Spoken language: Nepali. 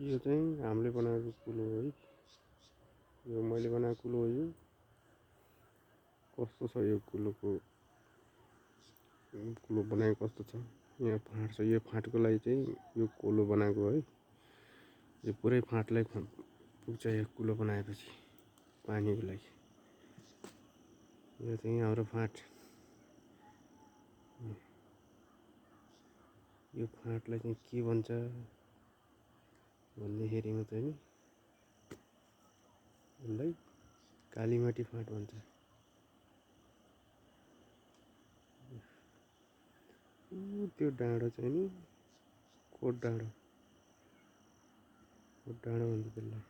यो चाहिँ हामीले बनाएको कुलो हो है। यो मैले बनाएको कुलो हो। यो कस्तो छ यो कुलो बनाएको कस्तो छ। यहाँ फाँट छ। यो फाँटको लागि चाहिँ यो कुलो बनाएको है। यो पुरै फाँटलाई पुग्छ यो कुलो बनाएपछि पानीको लागि। यो चाहिँ हाम्रो फाँट। यो फाँटलाई चाहिँ के भन्छ भन्दाखेरिमा चाहिँ नि यसलाई कालीमाटी फाँट भन्छ। त्यो डाँडो चाहिँ नि कोट डाँडो भन्छ त्यसलाई।